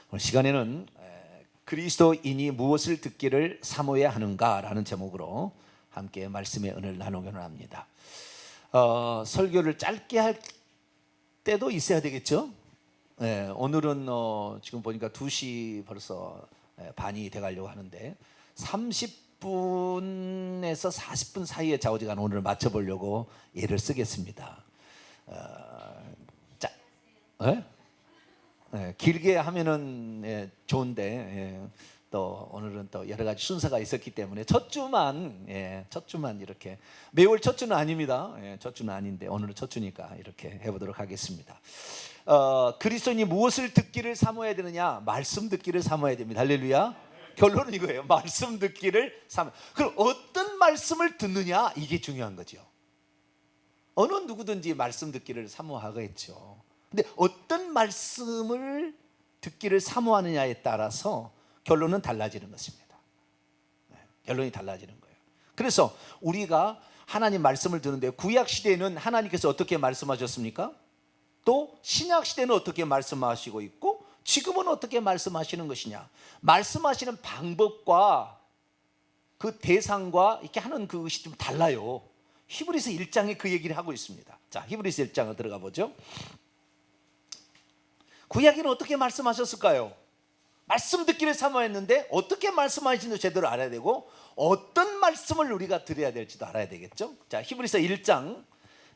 오늘 시간에는 그리스도인이 무엇을 듣기를 사모해야 하는가라는 제목으로 함께 말씀의 은혜를 나누기를 합니다. 설교를 짧게 할 때도 있어야 되겠죠. 오늘은 지금 보니까 2시 벌써 반이 돼가려고 하는데 30분에서 40분 사이에 좌우지간 오늘 맞춰보려고 예를 쓰겠습니다. 길게 하면은 좋은데 또 오늘은 또 여러 가지 순서가 있었기 때문에 첫 주만 이렇게 매월 첫 주는 아닙니다. 첫 주는 아닌데 오늘은 첫 주니까 이렇게 해보도록 하겠습니다. 그리스도인이 무엇을 듣기를 사모해야 되느냐? 말씀 듣기를 사모해야 됩니다. 할렐루야. 결론은 이거예요. 말씀 듣기를 사모. 그럼 어떤 말씀을 듣느냐? 이게 중요한 거죠. 어느 누구든지 말씀 듣기를 사모하겠죠. 근데 어떤 말씀을 듣기를 사모하느냐에 따라서 결론은 달라지는 것입니다. 결론이 달라지는 거예요. 그래서 우리가 하나님 말씀을 듣는데 구약 시대에는 하나님께서 어떻게 말씀하셨습니까? 또 신약 시대는 어떻게 말씀하시고 있고 지금은 어떻게 말씀하시는 것이냐? 말씀하시는 방법과 그 대상과 이렇게 하는 그것이 좀 달라요. 히브리서 1장에 그 얘기를 하고 있습니다. 자, 히브리서 1장을 들어가 보죠. 구약에는 어떻게 말씀하셨을까요? 말씀 듣기를 사모했는데 어떻게 말씀하시는지 제대로 알아야 되고 어떤 말씀을 우리가 드려야 될지도 알아야 되겠죠. 자, 히브리서 1장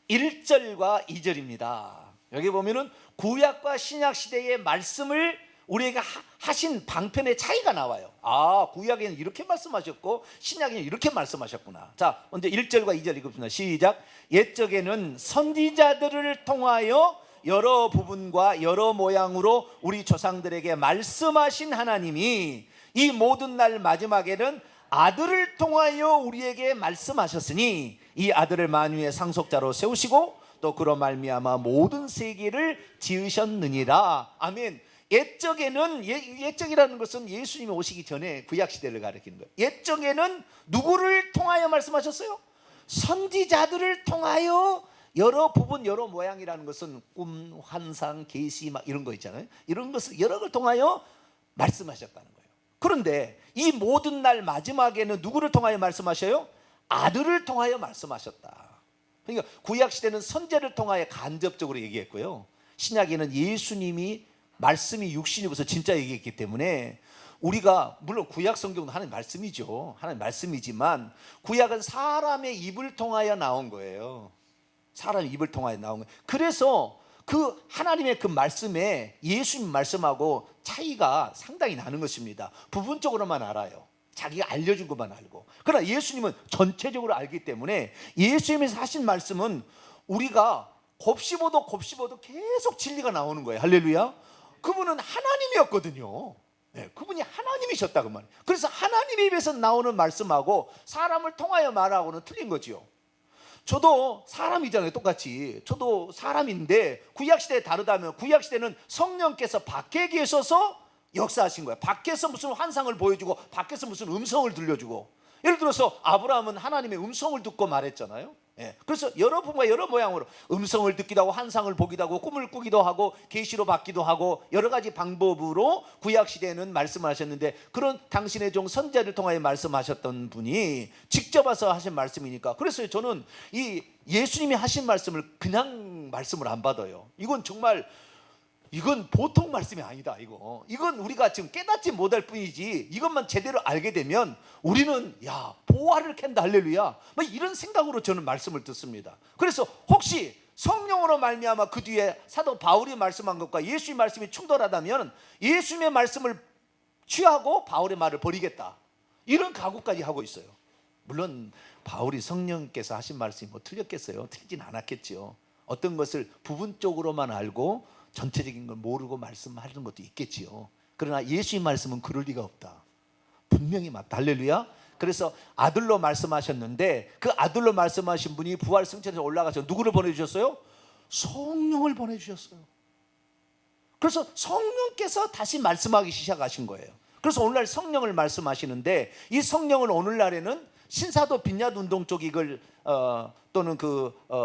1절과 2절입니다. 여기 보면은 구약과 신약 시대의 말씀을 우리에게 하신 방편의 차이가 나와요. 구약에는 이렇게 말씀하셨고 신약에는 이렇게 말씀하셨구나. 자, 먼저 1절과 2절 읽읍니다. 시작. 옛적에는 선지자들을 통하여 여러 부분과 여러 모양으로 우리 조상들에게 말씀하신 하나님이 이 모든 날 마지막에는 아들을 통하여 우리에게 말씀하셨으니 이 아들을 만유의 상속자로 세우시고 또 그로 말미암아 모든 세계를 지으셨느니라. 아멘. 옛적이라는 것은 예수님이 오시기 전에 구약시대를 가리키는 거예요. 옛적에는 누구를 통하여 말씀하셨어요? 선지자들을 통하여 여러 부분 여러 모양이라는 것은 꿈, 환상, 계시 막 이런 거 있잖아요. 이런 것을 여러 걸 통하여 말씀하셨다는 거예요. 그런데 이 모든 날 마지막에는 누구를 통하여 말씀하셔요? 아들을 통하여 말씀하셨다. 그러니까 구약 시대는 선지자를 통하여 간접적으로 얘기했고요. 신약에는 예수님이 말씀이 육신이 입어서 진짜 얘기했기 때문에 우리가 물론 구약 성경은 하나님 말씀이죠. 하나님 말씀이지만 구약은 사람의 입을 통하여 나온 거예요. 사람의 입을 통하여 나온 거예요. 그래서 그 하나님의 그 말씀에 예수님 말씀하고 차이가 상당히 나는 것입니다. 부분적으로만 알아요. 자기가 알려준 것만 알고. 그러나 예수님은 전체적으로 알기 때문에 예수님에서 하신 말씀은 우리가 곱씹어도 계속 진리가 나오는 거예요. 할렐루야. 그분은 하나님이었거든요. 그분이 하나님이셨다 그 말이에요. 그래서 하나님의 입에서 나오는 말씀하고 사람을 통하여 말하고는 틀린 거지요. 저도 사람이잖아요. 똑같이 저도 사람인데 구약시대에 다르다면 구약시대는 성령께서 밖에 계셔서 역사하신 거예요. 밖에서 무슨 환상을 보여주고 밖에서 무슨 음성을 들려주고. 예를 들어서 아브라함은 하나님의 음성을 듣고 말했잖아요. 그래서 여러 부분과 여러 모양으로 음성을 듣기도 하고 환상을 보기도 하고 꿈을 꾸기도 하고 계시로 받기도 하고 여러 가지 방법으로 구약시대에는 말씀하셨는데 그런 당신의 종 선지자를 통하여 말씀하셨던 분이 직접 와서 하신 말씀이니까 그래서 저는 이 예수님이 하신 말씀을 그냥 말씀을 안 받아요. 이건 보통 말씀이 아니다. 이건 우리가 지금 깨닫지 못할 뿐이지 이것만 제대로 알게 되면 우리는 보화를 캔다. 할렐루야. 이런 생각으로 저는 말씀을 듣습니다. 그래서 혹시 성령으로 말미암아 그 뒤에 사도 바울이 말씀한 것과 예수의 말씀이 충돌하다면 예수님의 말씀을 취하고 바울의 말을 버리겠다. 이런 각오까지 하고 있어요. 물론 바울이 성령께서 하신 말씀이 틀렸겠어요? 틀리진 않았겠죠. 어떤 것을 부분적으로만 알고 전체적인 걸 모르고 말씀하는 것도 있겠지요. 그러나 예수의 말씀은 그럴 리가 없다. 분명히 맞다. 할렐루야. 그래서 아들로 말씀하셨는데 그 아들로 말씀하신 분이 부활 승천에서 올라가서 누구를 보내주셨어요? 성령을 보내주셨어요. 그래서 성령께서 다시 말씀하기 시작하신 거예요. 그래서 오늘날 성령을 말씀하시는데 이 성령을 오늘날에는 신사도 빈야드 운동 쪽 이걸 또는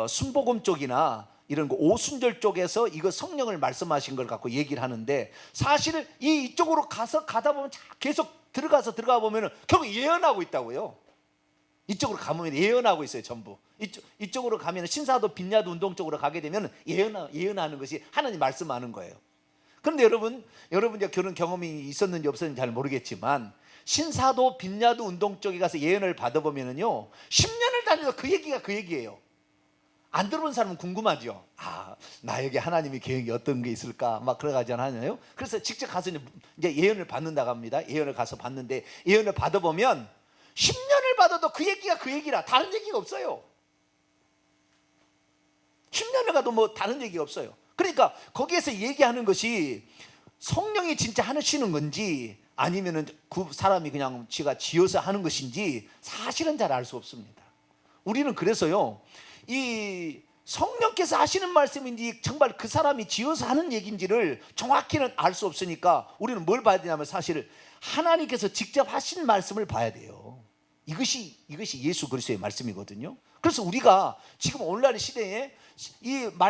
순복음 쪽이나 이런 거 오순절 쪽에서 이거 성령을 말씀하신 걸 갖고 얘기를 하는데, 사실 이쪽으로 가다 보면 계속 들어가 보면은 결국 예언하고 있다고요. 이쪽으로 가면 예언하고 있어요. 전부 이쪽으로 가면 신사도 빈야도 운동 쪽으로 가게 되면 예언하는 것이 하나님 말씀하는 거예요. 그런데 여러분 이제 결혼 경험이 있었는지 없었는지 잘 모르겠지만, 신사도 빈야도 운동 쪽에 가서 예언을 받아보면은요 10년을 다녀도 그 얘기가 그 얘기예요. 안 들어본 사람은 궁금하죠. 나에게 하나님의 계획이 어떤 게 있을까 막 그래가지 않아요. 그래서 직접 가서 이제 예언을 받는다고 합니다. 예언을 가서 받는데, 예언을 받아보면 10년을 받아도 그 얘기가 그 얘기라 다른 얘기가 없어요. 10년을 가도 뭐 다른 얘기가 없어요. 그러니까 거기에서 얘기하는 것이 성령이 진짜 하시는 건지 아니면은 그 사람이 그냥 지가 지어서 하는 것인지 사실은 잘 알 수 없습니다. 우리는 그래서요, 이 성령께서 하시는 말씀인지 정말 그 사람이 지어서 하는 얘기인지를 정확히는 알 수 없으니까 우리는 뭘 봐야 되냐면, 사실 하나님께서 직접 하신 말씀을 봐야 돼요. 이것이 예수 그리스도의 말씀이거든요. 그래서 우리가 지금 오늘날 시대에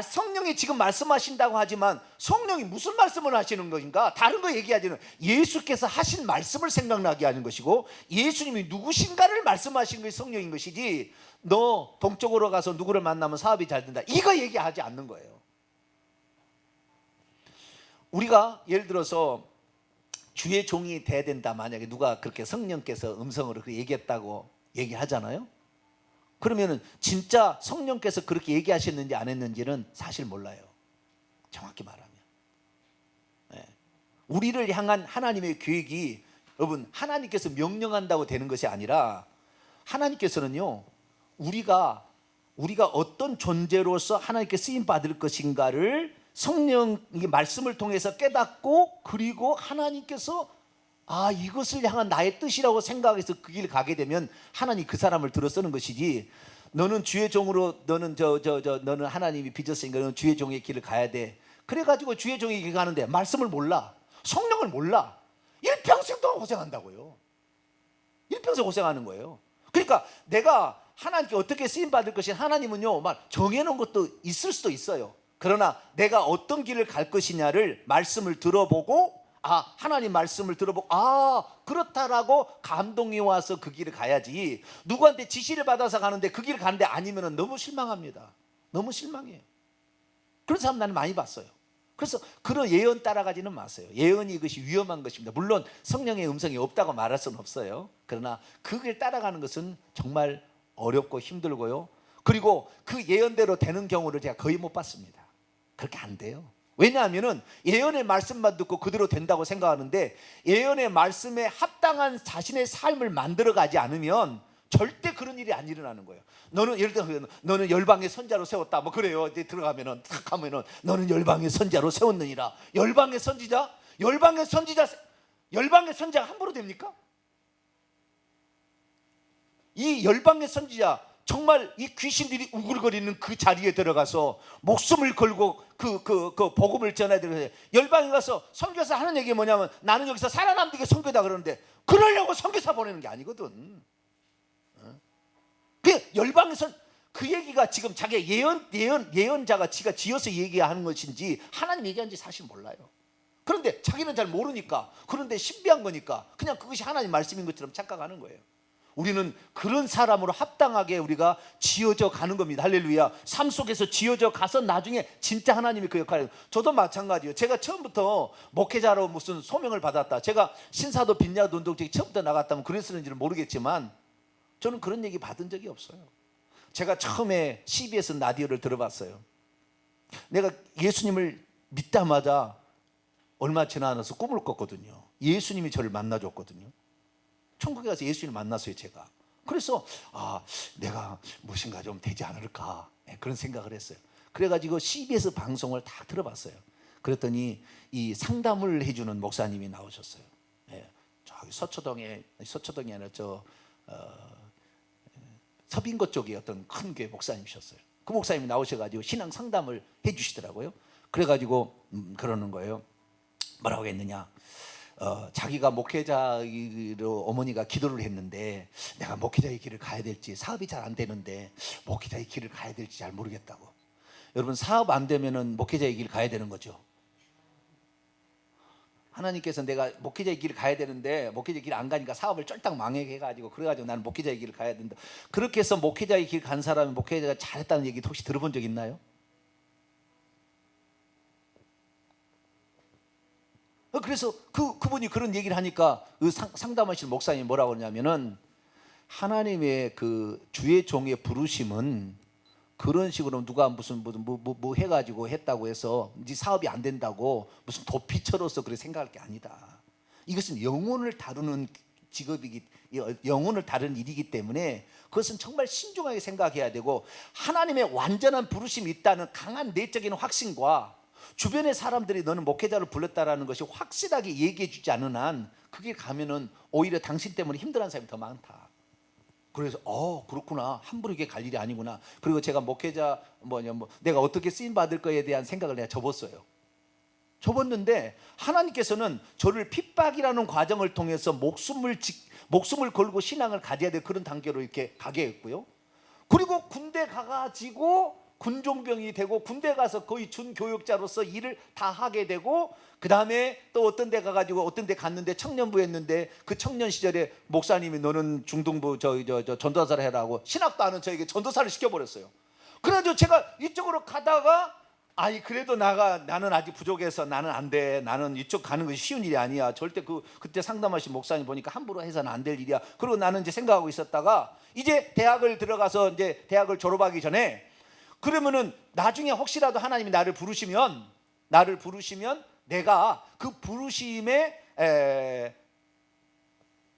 성령이 지금 말씀하신다고 하지만 성령이 무슨 말씀을 하시는 것인가, 다른 거 얘기하지는 예수께서 하신 말씀을 생각나게 하는 것이고, 예수님이 누구신가를 말씀하신 것이 성령인 것이지, 너 동쪽으로 가서 누구를 만나면 사업이 잘 된다 이거 얘기하지 않는 거예요. 우리가 예를 들어서 주의 종이 돼야 된다, 만약에 누가 그렇게 성령께서 음성으로 그렇게 얘기했다고 얘기하잖아요. 그러면은 진짜 성령께서 그렇게 얘기하셨는지 안 했는지는 사실 몰라요. 정확히 말하면. 우리를 향한 하나님의 계획이, 여러분, 하나님께서 명령한다고 되는 것이 아니라, 하나님께서는요 우리가 어떤 존재로서 하나님께 쓰임 받을 것인가를 성령의 말씀을 통해서 깨닫고, 그리고 하나님께서 이것을 향한 나의 뜻이라고 생각해서 그 길을 가게 되면 하나님 그 사람을 들어 쓰는 것이지, 너는 주의 종으로, 너는 너는 하나님이 빚었으니까 너는 주의 종의 길을 가야 돼, 그래가지고 주의 종의 길 가는데 말씀을 몰라, 성령을 몰라, 일평생 동안 고생한다고요. 일평생 고생하는 거예요. 그러니까 내가 하나님께 어떻게 쓰임받을 것이, 하나님은요 막 정해놓은 것도 있을 수도 있어요. 그러나 내가 어떤 길을 갈 것이냐를 말씀을 들어보고, 하나님 말씀을 들어보고 그렇다라고 감동이 와서 그 길을 가야지, 누구한테 지시를 받아서 가는데 그 길을 가는데 아니면 너무 실망합니다. 너무 실망해요. 그런 사람 나는 많이 봤어요. 그래서 그런 예언 따라가지는 마세요. 예언이 이것이 위험한 것입니다. 물론 성령의 음성이 없다고 말할 수는 없어요. 그러나 그 길 따라가는 것은 정말 어렵고 힘들고요, 그리고 그 예언대로 되는 경우를 제가 거의 못 봤습니다. 그렇게 안 돼요. 왜냐하면 예언의 말씀만 듣고 그대로 된다고 생각하는데, 예언의 말씀에 합당한 자신의 삶을 만들어가지 않으면 절대 그런 일이 안 일어나는 거예요. 너는 예를 들어 너는 열방의 선자로 세웠다 뭐 그래요. 이제 들어가면은 탁 하면은 너는 열방의 선자로 세웠느니라. 열방의 선지자가 함부로 됩니까? 이 열방의 선지자, 정말 이 귀신들이 우글거리는 그 자리에 들어가서 목숨을 걸고 그 복음을 전해야 되는데, 열방에 가서 선교사 하는 얘기 뭐냐면, 나는 여기서 살아남는 게 선교다 그러는데, 그러려고 선교사 보내는 게 아니거든. 그 열방에서 그 얘기가 지금 자기 예언자가 지가 지어서 얘기하는 것인지 하나님 얘기하는지 사실 몰라요. 그런데 자기는 잘 모르니까, 그런데 신비한 거니까 그냥 그것이 하나님 말씀인 것처럼 착각하는 거예요. 우리는 그런 사람으로 합당하게 우리가 지어져 가는 겁니다. 할렐루야. 삶 속에서 지어져 가서 나중에 진짜 하나님이 그 역할을, 저도 마찬가지예요. 제가 처음부터 목회자로 무슨 소명을 받았다, 제가 신사도 빈야도 운동장에 처음부터 나갔다면 그랬을지는 모르겠지만, 저는 그런 얘기 받은 적이 없어요. 제가 처음에 CBS 라디오를 들어봤어요. 내가 예수님을 믿자마자 얼마 지나 않아서 꿈을 꿨거든요. 예수님이 저를 만나줬거든요. 천국에 가서 예수님을 만났어요, 제가. 그래서 내가 무엇인가 좀 되지 않을까, 그런 생각을 했어요. 그래가지고 CBS 방송을 다 들어봤어요. 그랬더니 이 상담을 해주는 목사님이 나오셨어요. 저기 서초동이 아니라 서빙고 쪽에 어떤 큰 교회 목사님이셨어요. 그 목사님이 나오셔가지고 신앙 상담을 해주시더라고요. 그래가지고 그러는 거예요. 뭐라고 했느냐, 자기가 목회자로 어머니가 기도를 했는데, 내가 목회자의 길을 가야 될지, 사업이 잘 안 되는데 목회자의 길을 가야 될지 잘 모르겠다고. 여러분 사업 안 되면은 목회자의 길 가야 되는 거죠. 하나님께서 내가 목회자의 길을 가야 되는데 목회자의 길 안 가니까 사업을 쫄딱 망하게 해가지고 그래가지고 나는 목회자의 길을 가야 된다. 그렇게 해서 목회자의 길 간 사람이 목회자가 잘했다는 얘기 혹시 들어본 적 있나요? 그래서 그분이 그런 얘기를 하니까 그 상담하실 목사님이 뭐라고 하냐면은 하나님의 그 주의 종의 부르심은 그런 식으로 누가 무슨 뭐 해가지고 했다고 해서 네 사업이 안 된다고 무슨 도피처로서 그렇게 생각할 게 아니다. 이것은 영혼을 다루는 직업이기, 영혼을 다루는 일이기 때문에 그것은 정말 신중하게 생각해야 되고, 하나님의 완전한 부르심이 있다는 강한 내적인 확신과 주변의 사람들이 너는 목회자를 불렀다라는 것이 확실하게 얘기해 주지 않는 한 그게 가면은 오히려 당신 때문에 힘들어하는 사람이 더 많다. 그래서 그렇구나, 함부로 이게 갈 일이 아니구나. 그리고 제가 목회자 내가 어떻게 쓰임 받을 거에 대한 생각을 내가 접었어요. 접었는데 하나님께서는 저를 핍박이라는 과정을 통해서 목숨을 걸고 신앙을 가져야 될 그런 단계로 이렇게 가게 했고요. 그리고 군대 가가지고 군종병이 되고 군대 가서 거의 준교육자로서 일을 다 하게 되고, 그 다음에 또 어떤 데 가가지고 어떤 데 갔는데 청년부 했는데 그 청년 시절에 목사님이 너는 중등부 전도사를 해라고 신학도 아는 저에게 전도사를 시켜버렸어요. 그래가지고 제가 이쪽으로 가다가 아니 그래도 나는 아직 부족해서 나는 안 돼. 나는 이쪽 가는 것이 쉬운 일이 아니야. 절대 그때 상담하신 목사님 보니까 함부로 해서는 안 될 일이야. 그리고 나는 이제 생각하고 있었다가 이제 대학을 들어가서 이제 대학을 졸업하기 전에 그러면은 나중에 혹시라도 하나님이 나를 부르시면 내가 그 부르심에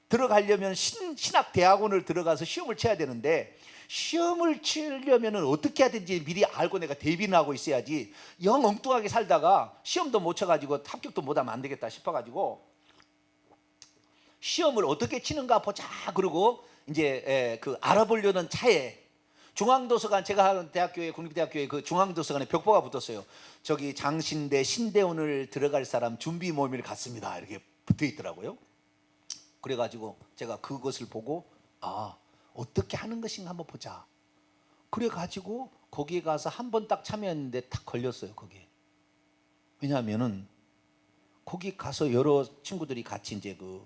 들어가려면 신학 대학원을 들어가서 시험을 쳐야 되는데, 시험을 치려면 어떻게 해야 되는지 미리 알고 내가 대비는 하고 있어야지 영 엉뚱하게 살다가 시험도 못 쳐가지고 합격도 못하면 안 되겠다 싶어가지고 시험을 어떻게 치는가 보자. 그러고 이제 그 알아보려는 차에 중앙도서관, 제가 하는 대학교에 국립대학교에 그 중앙도서관에 벽보가 붙었어요. 저기 장신대 신대원을 들어갈 사람 준비 모임을 갔습니다. 이렇게 붙어 있더라고요. 그래가지고 제가 그것을 보고 어떻게 하는 것인가 한번 보자. 그래가지고 거기에 가서 한 번 딱 참여했는데 딱 걸렸어요. 거기에. 왜냐하면은 거기 가서 여러 친구들이 같이 이제 그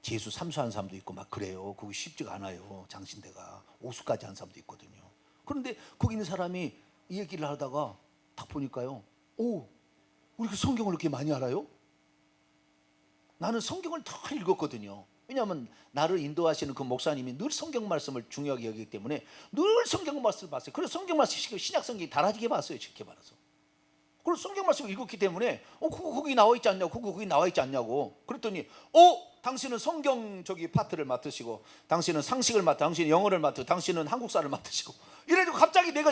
재수 삼수한 사람도 있고 막 그래요. 그거 쉽지가 않아요. 장신대가 오수까지 한 사람도 있거든요. 그런데 거기 있는 사람이 이 얘기를 하다가 딱 보니까요, 우리 그 성경을 이렇게 많이 알아요? 나는 성경을 더 읽었거든요. 왜냐하면 나를 인도하시는 그 목사님이 늘 성경 말씀을 중요하게 여기기 때문에 늘 성경 말씀을 봤어요. 그래서 성경 말씀 신약 성경이 달아지게 봤어요. 쉽게 말해서. 그래서 성경 말씀을 읽었기 때문에 그거 거기 나와 있지 않냐고, 그거 거기 나와 있지 않냐고. 그랬더니 당신은 성경 파트를 맡으시고, 당신은 상식을 맡아, 당신은 영어를 맡아, 당신은 한국사를 맡으시고, 이래가지고 갑자기 내가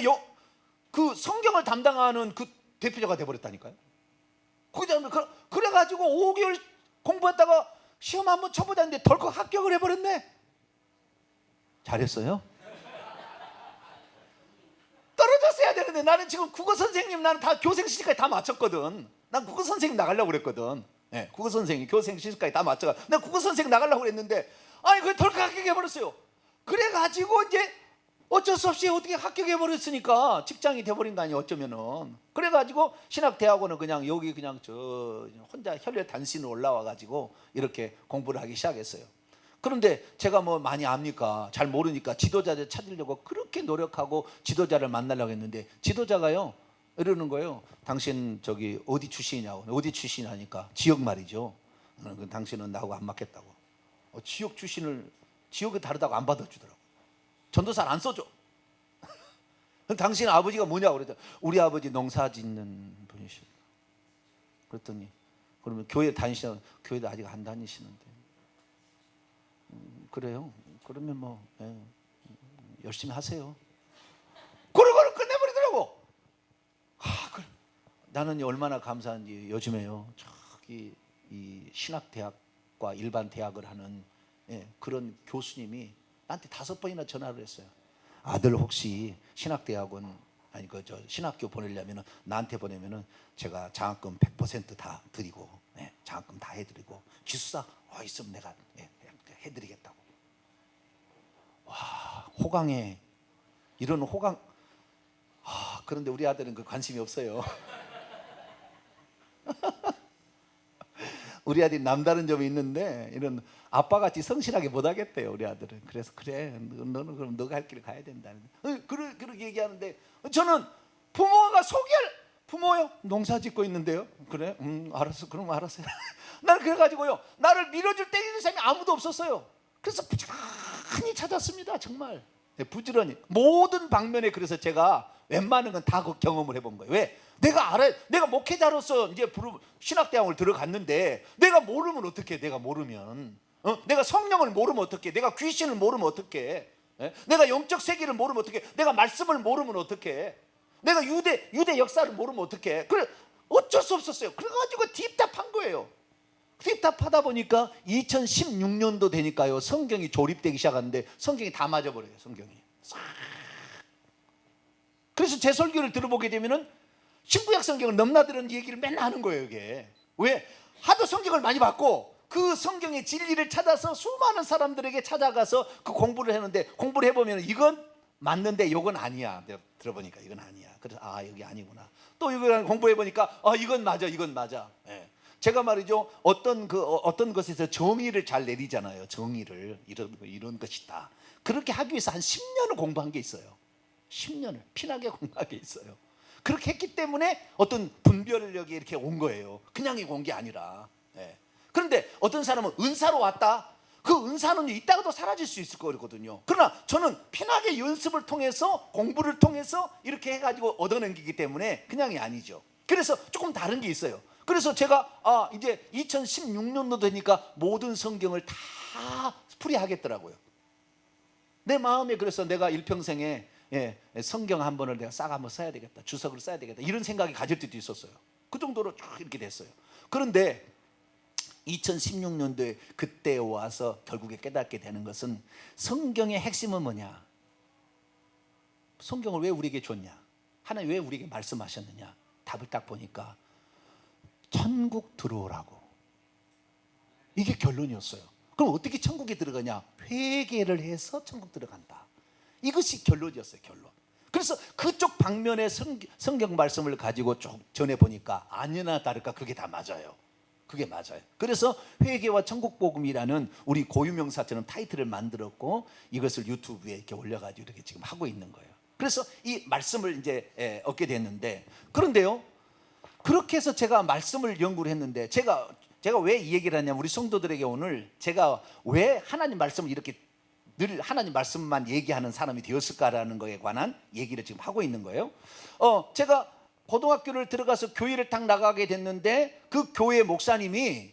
그 성경을 담당하는 그 대표자가 돼버렸다니까요. 그래가지고 5개월 공부했다가 시험 한번 쳐보자 했는데 덜컥 합격을 해버렸네. 잘했어요? 떨어졌어야 되는데 나는 지금 국어 선생님, 나는 다 교생 시집까지 다 마쳤거든. 난 국어 선생님 나가려고 그랬거든. 네, 국어 선생님 교생 시집까지 다 마쳐가. 내가 국어 선생님 나가려고 그랬는데 그게 덜컥 합격해버렸어요. 그래가지고 이제 어쩔 수 없이 어떻게 합격해버렸으니까 직장이 돼버린 거 아니에요, 어쩌면은. 그래가지고 신학대학원은 그냥 여기 그냥 저 혼자 혈혈 단신으로 올라와가지고 이렇게 공부를 하기 시작했어요. 그런데 제가 뭐 많이 압니까? 잘 모르니까 지도자를 찾으려고 그렇게 노력하고 지도자를 만나려고 했는데 지도자가요 이러는 거예요. 당신 저기 어디 출신이냐고. 어디 출신이냐니까 지역 말이죠. 당신은 나하고 안 맞겠다고. 지역이 다르다고 안 받아주더라고. 전도사를 안 써줘. 당신 아버지가 뭐냐고 그랬더니 우리 아버지 농사 짓는 분이십니다. 그랬더니 그러면 교회 다니시나? 교회도 아직 안 다니시는데. 그래요? 그러면 열심히 하세요. 그러고는 끝내버리더라고. 그래. 나는 얼마나 감사한지 요즘에요. 저기 이 신학대학과 일반 대학을 하는 그런 교수님이 나한테 5번이나 전화를 했어요. 아들 혹시 신학대학원 신학교 보내려면 나한테 보내면은 제가 장학금 100% 다 드리고 장학금 다 해드리고 기숙사 있으면 내가 해드리겠다고. 와, 호강에 이런 호강. 그런데 우리 아들은 그 관심이 없어요. 우리 아들이 남다른 점이 있는데 이런 아빠같이 성실하게 못하겠대요 우리 아들은. 그래서 그래 너는 그럼 너가 할 길을 가야 된다. 그렇게 얘기하는데 저는 부모가 부모요 농사 짓고 있는데요. 그래 알았어 그럼 알았어요. 나는 그래가지고요 나를 밀어줄 때리는 사람이 아무도 없었어요. 그래서 부지런히 찾았습니다. 정말 부지런히 모든 방면에. 그래서 제가 웬만한 건 다 경험을 해본 거예요. 왜? 내가 알아요. 내가 목회자로서 이제 신학대학을 들어갔는데 내가 모르면 어떡해. 내가 모르면 내가 성령을 모르면 어떡해. 내가 귀신을 모르면 어떡해. 내가 영적 세계를 모르면 어떡해. 내가 말씀을 모르면 어떡해. 내가 유대 역사를 모르면 어떡해. 그래 어쩔 수 없었어요. 그래가지고 딥답한 거예요. 딥답하다 보니까 2016년도 되니까요 성경이 조립되기 시작하는데 성경이 다 맞아버려요. 성경이. 그래서 제 설교를 들어보게 되면은 신구약 성경을 넘나드는 얘기를 맨날 하는 거예요. 이게 왜? 하도 성경을 많이 봤고 그 성경의 진리를 찾아서 수많은 사람들에게 찾아가서 그 공부를 했는데, 공부를 해보면 이건 맞는데 이건 아니야. 내가 들어보니까 이건 아니야. 그래서 여기 아니구나. 또 이거 공부해보니까 이건 맞아, 이건 맞아. 예. 제가 말이죠 어떤 것에서 정의를 잘 내리잖아요. 정의를 이런 것이다. 그렇게 하기 위해서 한 10년을 공부한 게 있어요. 10년을 피나게 공부한 게 있어요. 그렇게 했기 때문에 어떤 분별력이 이렇게 온 거예요. 그냥 온 게 아니라. 예. 그런데 어떤 사람은 은사로 왔다. 그 은사는 이따가도 사라질 수 있을 거거든요. 그러나 저는 피나게 연습을 통해서 공부를 통해서 이렇게 해가지고 얻어낸 거기 때문에 그냥이 아니죠. 그래서 조금 다른 게 있어요. 그래서 제가 이제 2016년도 되니까 모든 성경을 다 풀이하겠더라고요. 내 마음에. 그래서 내가 일평생에 성경 한 번을 내가 싹 한번 써야 되겠다. 주석을 써야 되겠다. 이런 생각이 가질 때도 있었어요. 그 정도로 쭉 이렇게 됐어요. 그런데 2016년도에 그때 와서 결국에 깨닫게 되는 것은 성경의 핵심은 뭐냐? 성경을 왜 우리에게 줬냐? 하나님 왜 우리에게 말씀하셨느냐? 답을 딱 보니까 천국 들어오라고. 이게 결론이었어요. 그럼 어떻게 천국에 들어가냐? 회개를 해서 천국 들어간다. 이것이 결론이었어요. 결론. 그래서 그쪽 방면의 성경 말씀을 가지고 쭉 전해보니까 아니나 다를까 그게 다 맞아요. 그게 맞아요. 그래서 회개와 천국복음이라는 우리 고유명사처럼 타이틀을 만들었고 이것을 유튜브에 이렇게 올려가지고 이렇게 지금 하고 있는 거예요. 그래서 이 말씀을 이제 얻게 됐는데, 그런데요 그렇게 해서 제가 말씀을 연구를 했는데 제가 왜 이 얘기를 하냐면 우리 성도들에게 오늘 제가 왜 하나님 말씀을 이렇게 늘 하나님 말씀만 얘기하는 사람이 되었을까라는 거에 관한 얘기를 지금 하고 있는 거예요. 제가 고등학교를 들어가서 교회를 딱 나가게 됐는데 그 교회 목사님이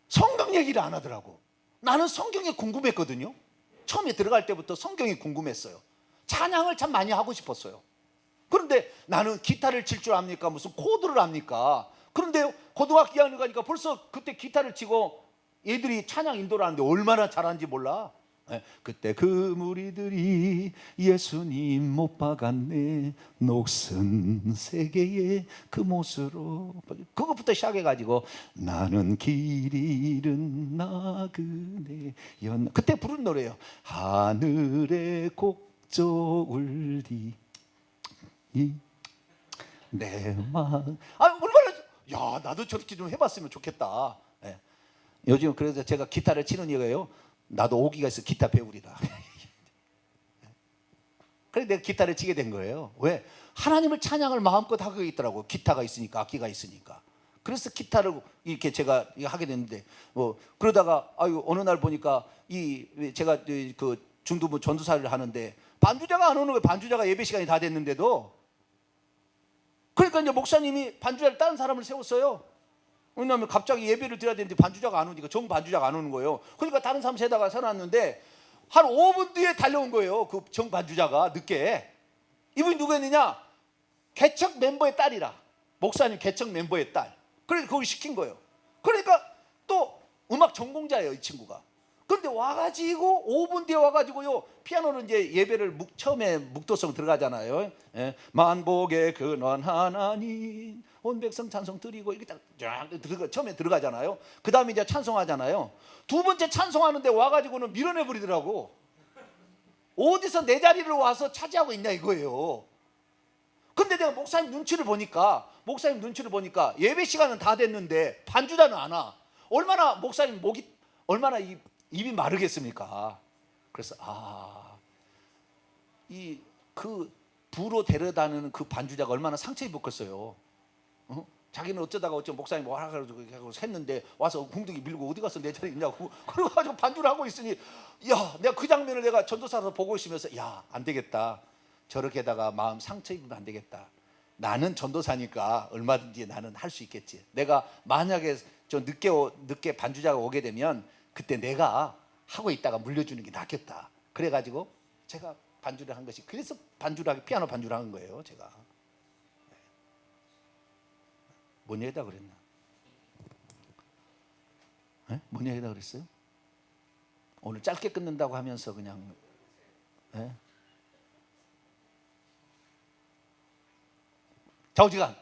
성경 얘기를 안 하더라고. 나는 성경이 궁금했거든요. 처음에 들어갈 때부터 성경이 궁금했어요. 찬양을 참 많이 하고 싶었어요. 그런데 나는 기타를 칠 줄 압니까? 무슨 코드를 압니까? 그런데 고등학교 2학년 가니까 벌써 그때 기타를 치고 애들이 찬양 인도를 하는데 얼마나 잘하는지 몰라. 그때 그 무리들이 예수님 못 박았네 녹슨 세계의 그 못으로, 그것부터 시작해가지고 나는 길 잃은 나그네 그때 부른 노래예요. 하늘의 곡조울 내 마음. 얼마나 나도 저렇게 좀 해봤으면 좋겠다. 요즘 그래서 제가 기타를 치는 이유가요, 나도 오기가 있어 기타 배우리라. 그래서 내가 기타를 치게 된 거예요. 왜? 하나님을 찬양을 마음껏 하고 있더라고. 기타가 있으니까, 악기가 있으니까. 그래서 기타를 이렇게 제가 하게 됐는데 그러다가 어느 날 보니까 제가 그 중두부 전도사를 하는데 반주자가 안 오는 거예요. 반주자가 예배 시간이 다 됐는데도. 그러니까 이제 목사님이 반주자를 다른 사람을 세웠어요. 왜냐하면 갑자기 예배를 드려야 되는데 반주자가 안 오니까, 정 반주자가 안 오는 거예요. 그러니까 다른 사람 세다가 서놨는데 한 5분 뒤에 달려온 거예요. 그 정 반주자가 늦게. 이분이 누구였느냐? 개척 멤버의 딸이라. 목사님 개척 멤버의 딸. 그래서 그걸 시킨 거예요. 그러니까 또 음악 전공자예요, 이 친구가. 그런데 와가지고 5분 뒤에 와가지고요 피아노는 이제 예배를 처음에 묵도성 들어가잖아요. 만복의 근원 하나님 온 백성 찬송 드리고 이렇게 딱 처음에 들어가잖아요. 그 다음에 이제 찬송하잖아요. 두 번째 찬송하는데 와가지고는 밀어내 버리더라고. 어디서 내 자리를 와서 차지하고 있냐 이거예요. 근데 내가 목사님 눈치를 보니까 예배 시간은 다 됐는데 반주자는 안 와. 얼마나 목사님 목이 얼마나 입이 마르겠습니까? 그래서 이 그 부로 데려다니는 그 반주자가 얼마나 상처 입었겠어요. 자기는 어쩌다가 목사님 뭐 하라고 했는데 와서 궁둥이 밀고 어디 가서 내 자리에 있냐고 그래가지고 반주를 하고 있으니, 야, 내가 그 장면을 내가 전도사로 보고 있으면서, 야, 안 되겠다. 저렇게다가 마음 상처 입으면 안 되겠다. 나는 전도사니까 얼마든지 나는 할 수 있겠지. 내가 만약에 좀 늦게 반주자가 오게 되면 그때 내가 하고 있다가 물려주는 게 낫겠다. 그래가지고 제가 반주를 한 것이, 그래서 피아노 반주를 한 거예요. 제가 뭔 얘기다 그랬나? 뭔 얘기다 그랬어요? 오늘 짧게 끊는다고 하면서 그냥 좌우지간.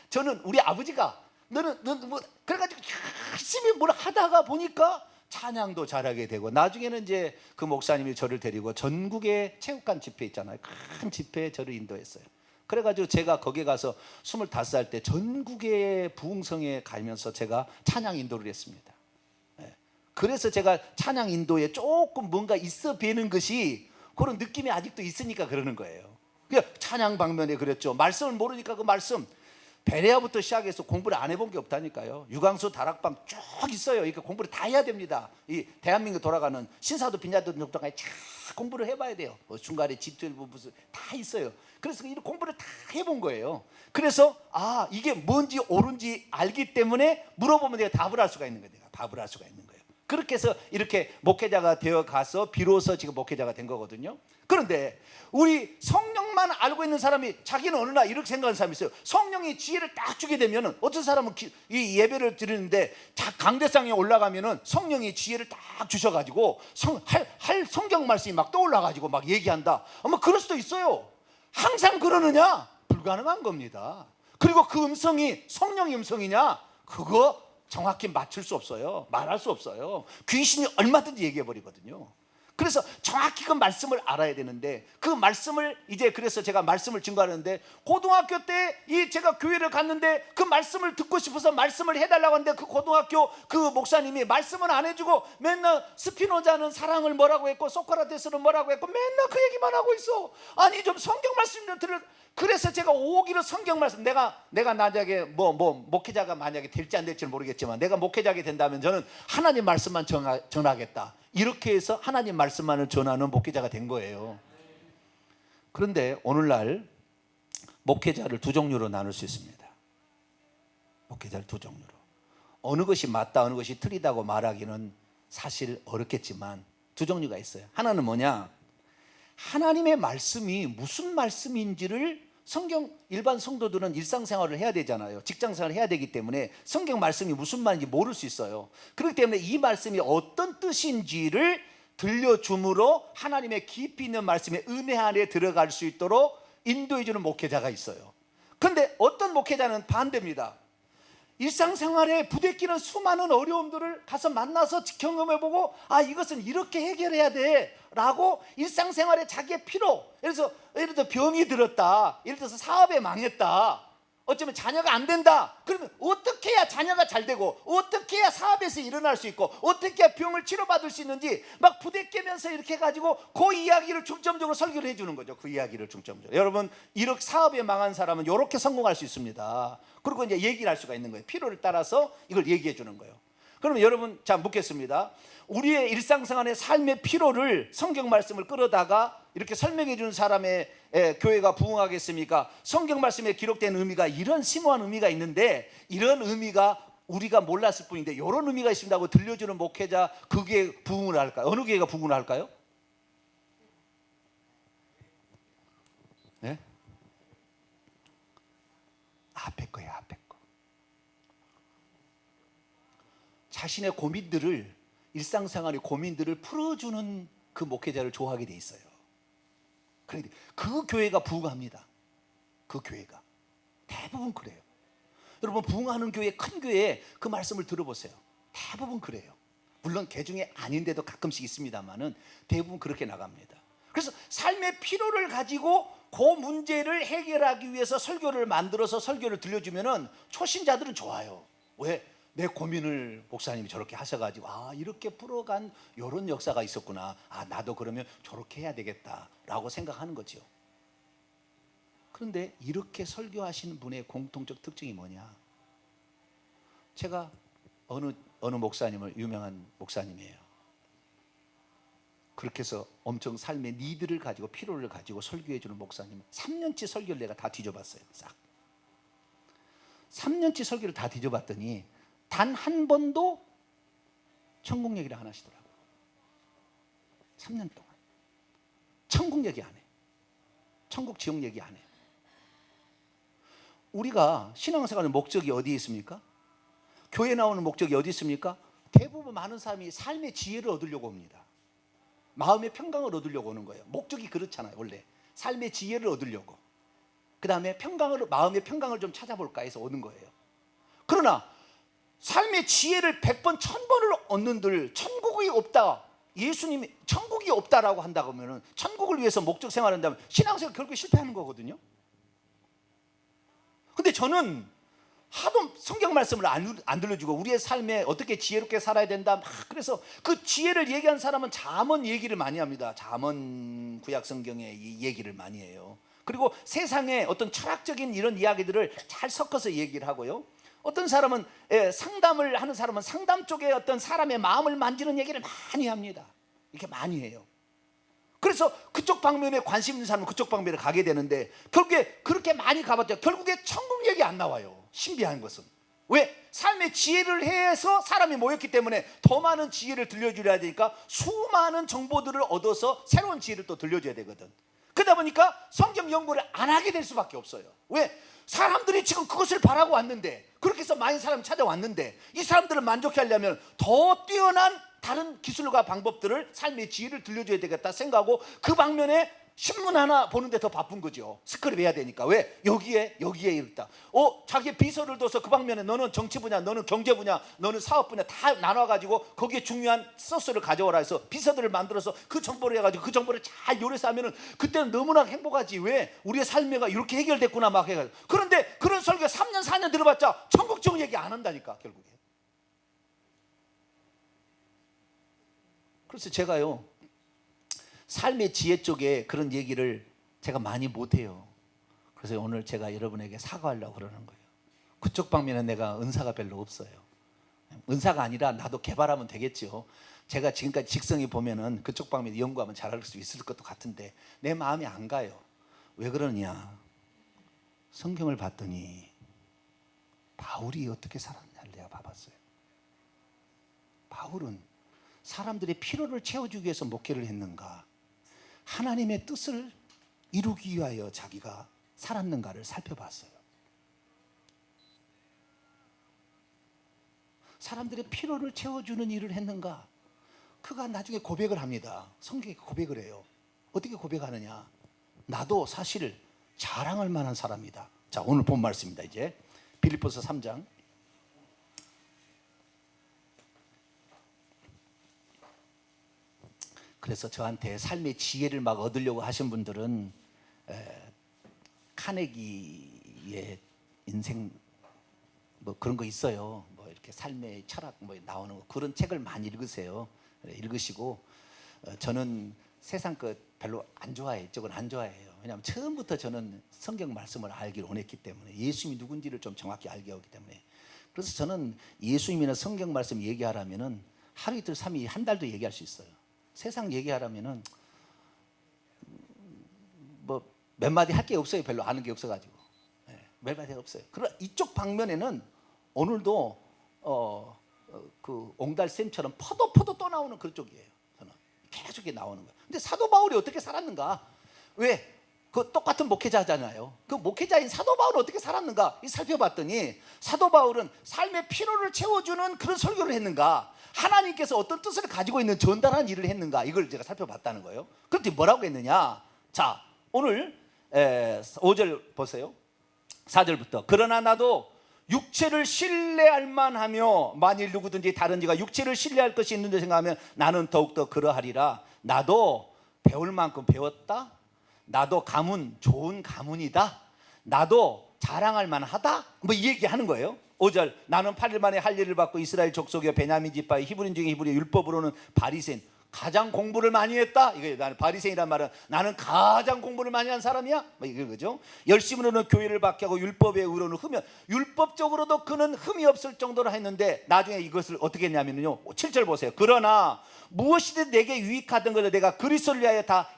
저는 우리 아버지가 너는 뭐 그래가지고 열심히 뭘 하다가 보니까 찬양도 잘하게 되고, 나중에는 이제 그 목사님이 저를 데리고 전국의 체육관 집회 있잖아요. 큰 집회에 저를 인도했어요. 그래가지고 제가 거기에 가서 25살 때 전국의 부흥성에 가면서 제가 찬양 인도를 했습니다. 그래서 제가 찬양 인도에 조금 뭔가 있어 배는 것이, 그런 느낌이 아직도 있으니까 그러는 거예요. 그러니까 찬양 방면에 그랬죠. 말씀을 모르니까 그 말씀 베레아부터 시작해서 공부를 안 해본 게 없다니까요. 유광수 다락방 쭉 있어요. 그러니까 공부를 다 해야 됩니다. 이 대한민국 돌아가는 신사도 빈자도 동안에 쫙 공부를 해봐야 돼요. 중간에 집들부 무슨 다 있어요. 그래서 이 공부를 다 해본 거예요. 그래서 이게 뭔지 옳은지 알기 때문에 물어보면 내가 답을 할 수가 있는 거예요. 그렇게 해서 이렇게 목회자가 되어 가서 비로소 지금 목회자가 된 거거든요. 그런데 우리 성령만 알고 있는 사람이, 자기는 어느 날 이렇게 생각하는 사람이 있어요. 성령이 지혜를 딱 주게 되면은, 어떤 사람은 이 예배를 드리는데 강대상에 올라가면은 성령이 지혜를 딱 주셔가지고 할 성경 말씀이 막 떠올라가지고 막 얘기한다. 아마 그럴 수도 있어요. 항상 그러느냐? 불가능한 겁니다. 그리고 그 음성이 성령의 음성이냐? 그거 정확히 맞출 수 없어요. 말할 수 없어요. 귀신이 얼마든지 얘기해 버리거든요. 그래서 정확히 그 말씀을 알아야 되는데, 그 말씀을 이제, 그래서 제가 말씀을 증거하는데, 고등학교 때 제가 교회를 갔는데 그 말씀을 듣고 싶어서 말씀을 해달라고 하는데, 그 고등학교 그 목사님이 말씀은 안 해주고 맨날 스피노자는 사랑을 뭐라고 했고 소크라테스는 뭐라고 했고 맨날 그 얘기만 하고 있어. 아니 좀 성경 말씀 좀 들을. 그래서 제가 오기로 성경 말씀, 내가 만약에 목회자가 만약에 될지 안 될지는 모르겠지만, 내가 목회자가 된다면 저는 하나님 말씀만 전하겠다. 이렇게 해서 하나님 말씀만을 전하는 목회자가 된 거예요. 그런데 오늘날 목회자를 두 종류로 나눌 수 있습니다. 목회자를 두 종류로. 어느 것이 맞다, 어느 것이 틀리다고 말하기는 사실 어렵겠지만 두 종류가 있어요. 하나는 뭐냐? 하나님의 말씀이 무슨 말씀인지를 일반 성도들은 일상생활을 해야 되잖아요. 직장생활을 해야 되기 때문에 성경 말씀이 무슨 말인지 모를 수 있어요. 그렇기 때문에 이 말씀이 어떤 뜻인지를 들려줌으로 하나님의 깊이 있는 말씀의 은혜 안에 들어갈 수 있도록 인도해 주는 목회자가 있어요. 그런데 어떤 목회자는 반대입니다. 일상생활에 부대끼는 수많은 어려움들을 가서 만나서 경험해보고, 이것은 이렇게 해결해야 돼 라고 일상생활에 자기의 필요, 예를 들어서 병이 들었다, 예를 들어서 사업에 망했다, 어쩌면 자녀가 안 된다. 그러면 어떻게 해야 자녀가 잘 되고, 어떻게 해야 사업에서 일어날 수 있고, 어떻게 해야 병을 치료받을 수 있는지 막 부대끼면서 이렇게 해가지고 그 이야기를 중점적으로 설교를 해주는 거죠. 그 이야기를 중점적으로. 여러분, 이렇게 사업에 망한 사람은 이렇게 성공할 수 있습니다. 그리고 이제 얘기를 할 수가 있는 거예요. 필요를 따라서 이걸 얘기해 주는 거예요. 그러면 여러분, 자, 묻겠습니다. 우리의 일상생활의 삶의 필요를 성경 말씀을 끌어다가 이렇게 설명해 주는 사람의 교회가 부흥하겠습니까? 성경 말씀에 기록된 의미가 이런 심오한 의미가 있는데, 이런 의미가 우리가 몰랐을 뿐인데 이런 의미가 있습니다고 들려주는 목회자, 그게 부흥을 할까요? 어느 교회가 부흥을 할까요? 네? 앞에 거예요. 앞에 거. 자신의 고민들을, 일상생활의 고민들을 풀어주는 그 목회자를 좋아하게 돼 있어요. 그런데 그 교회가 부흥합니다. 그 교회가 대부분 그래요. 여러분, 부흥하는 교회, 큰 교회에 그 말씀을 들어보세요. 대부분 그래요. 물론 개 중에 아닌데도 가끔씩 있습니다만은 대부분 그렇게 나갑니다. 그래서 삶의 필요를 가지고 그 문제를 해결하기 위해서 설교를 만들어서 설교를 들려주면은 초신자들은 좋아요. 왜? 내 고민을 목사님이 저렇게 하셔가지고 이렇게 풀어간 이런 역사가 있었구나. 나도 그러면 저렇게 해야 되겠다라고 생각하는 거죠. 그런데 이렇게 설교하시는 분의 공통적 특징이 뭐냐? 제가 어느 목사님을, 유명한 목사님이에요. 그렇게 해서 엄청 삶의 니드를 가지고 필요를 가지고 설교해 주는 목사님 3년치 설교를 내가 다 뒤져봤어요. 싹 3년치 설교를 다 뒤져봤더니 단 한 번도 천국 얘기를 안 하시더라고요. 3년 동안 천국 얘기 안 해. 천국 지옥 얘기 안 해. 우리가 신앙생활의 목적이 어디에 있습니까? 교회 나오는 목적이 어디 있습니까? 대부분 많은 사람이 삶의 지혜를 얻으려고 옵니다. 마음의 평강을 얻으려고 오는 거예요. 목적이 그렇잖아요. 원래 삶의 지혜를 얻으려고, 그 다음에 마음의 평강을 좀 찾아볼까 해서 오는 거예요. 그러나 삶의 지혜를 100번 1000번을 얻는들 천국이 없다, 예수님이 천국이 없다라고 한다고 하면 천국을 위해서 목적 생활한다면 신앙생활 결국에 실패하는 거거든요. 근데 저는 하도 성경 말씀을 안 들려주고 우리의 삶에 어떻게 지혜롭게 살아야 된다 그래서 그 지혜를 얘기한 사람은 잠언 얘기를 많이 합니다. 잠언 구약 성경의 이 얘기를 많이 해요. 그리고 세상의 어떤 철학적인 이런 이야기들을 잘 섞어서 얘기를 하고요. 어떤 사람은 상담을 하는 사람은 상담 쪽에 어떤 사람의 마음을 만지는 얘기를 많이 합니다. 이렇게 많이 해요. 그래서 그쪽 방면에 관심 있는 사람은 그쪽 방면에 가게 되는데 결국에 그렇게 많이 가봤자 결국에 천국 얘기 안 나와요. 신비한 것은 왜? 삶의 지혜를 해서 사람이 모였기 때문에 더 많은 지혜를 들려줘야 되니까 수많은 정보들을 얻어서 새로운 지혜를 또 들려줘야 되거든. 그러다 보니까 성경 연구를 안 하게 될 수밖에 없어요. 왜? 사람들이 지금 그것을 바라고 왔는데, 그렇게 해서 많은 사람이 찾아왔는데 이 사람들을 만족해 하려면 더 뛰어난 다른 기술과 방법들을, 삶의 지혜를 들려줘야 되겠다 생각하고 그 방면에 신문 하나 보는데 더 바쁜 거죠. 스크립 해야 되니까. 왜? 여기에 있다. 자기 비서를 둬서 그 방면에 너는 정치 분야, 너는 경제 분야, 너는 사업 분야 다 나눠가지고 거기에 중요한 소스를 가져오라 해서 비서들을 만들어서 그 정보를 해가지고 그 정보를 잘 요리해서 하면은 그때는 너무나 행복하지. 왜? 우리의 삶애가 이렇게 해결됐구나 막 해가지고. 그런데 그런 설교 3년 4년 들어봤자 천국 정 얘기 안 한다니까 결국에. 그래서 제가요, 삶의 지혜 쪽에 그런 얘기를 제가 많이 못해요. 그래서 오늘 제가 여러분에게 사과하려고 그러는 거예요. 그쪽 방면에 내가 은사가 별로 없어요. 은사가 아니라 나도 개발하면 되겠죠. 제가 지금까지 직성이 보면은 그쪽 방면에 연구하면 잘할 수 있을 것도 같은데 내 마음이 안 가요. 왜 그러냐? 성경을 봤더니 바울이 어떻게 살았냐를 내가 봐봤어요. 바울은 사람들의 필요를 채워주기 위해서 목회를 했는가, 하나님의 뜻을 이루기 위하여 자기가 살았는가를 살펴봤어요. 사람들의 필요를 채워주는 일을 했는가? 그가 나중에 고백을 합니다. 성경에 고백을 해요. 어떻게 고백하느냐? 나도 사실 자랑할 만한 사람이다. 자, 오늘 본 말씀입니다. 이제 빌립보서 3장. 그래서 저한테 삶의 지혜를 막 얻으려고 하신 분들은 카네기의 인생 뭐 그런 거 있어요. 뭐 이렇게 삶의 철학 뭐 나오는 거, 그런 책을 많이 읽으세요. 읽으시고 저는 세상 것 별로 안 좋아해요. 이쪽은 안 좋아해요. 왜냐하면 처음부터 저는 성경 말씀을 알기를 원했기 때문에, 예수님이 누군지를 좀 정확히 알게 하기 때문에. 그래서 저는 예수님이나 성경 말씀 얘기하라면은 하루 이틀 3일 한 달도 얘기할 수 있어요. 세상 얘기하라면은 뭐 몇 마디 할 게 없어요. 별로 아는 게 없어가지고 몇 마디가 없어요. 그러나 이쪽 방면에는 오늘도 그 옹달샘처럼 퍼도 또 나오는 그런 쪽이에요. 저는 계속 나오는 거예요. 근데 사도 바울이 어떻게 살았는가? 왜? 그 똑같은 목회자잖아요. 그 목회자인 사도 바울은 어떻게 살았는가? 이 살펴봤더니 사도 바울은 삶의 필요를 채워주는 그런 설교를 했는가? 하나님께서 어떤 뜻을 가지고 있는 전달하는 일을 했는가? 이걸 제가 살펴봤다는 거예요. 그런데 뭐라고 했느냐? 자, 오늘 5절 보세요. 4절부터. 그러나 나도 육체를 신뢰할 만하며 만일 누구든지 다른 이가 육체를 신뢰할 것이 있는데 생각하면 나는 더욱더 그러하리라. 나도 배울 만큼 배웠다. 나도 가문 좋은 가문이다, 나도 자랑할 만하다, 뭐 이 얘기하는 거예요. 5절 나는 8일 만에 할 일을 받고 이스라엘 족속이요 베냐민 지파의 히브리인 중에 히브리, 율법으로는 바리새인, 가장 공부를 많이 했다. 이게 나는 바리새인이란 말은 나는 가장 공부를 많이 한 사람이야, 뭐 이거 그죠. 열심으로는 교회를 받게 하고 율법의 의로는 율법적으로도 그는 흠이 없을 정도로 했는데 나중에 이것을 어떻게 했냐면요, 7절 보세요. 그러나 무엇이든 내게 유익하던 것을 내가 그리스도를 위하여 다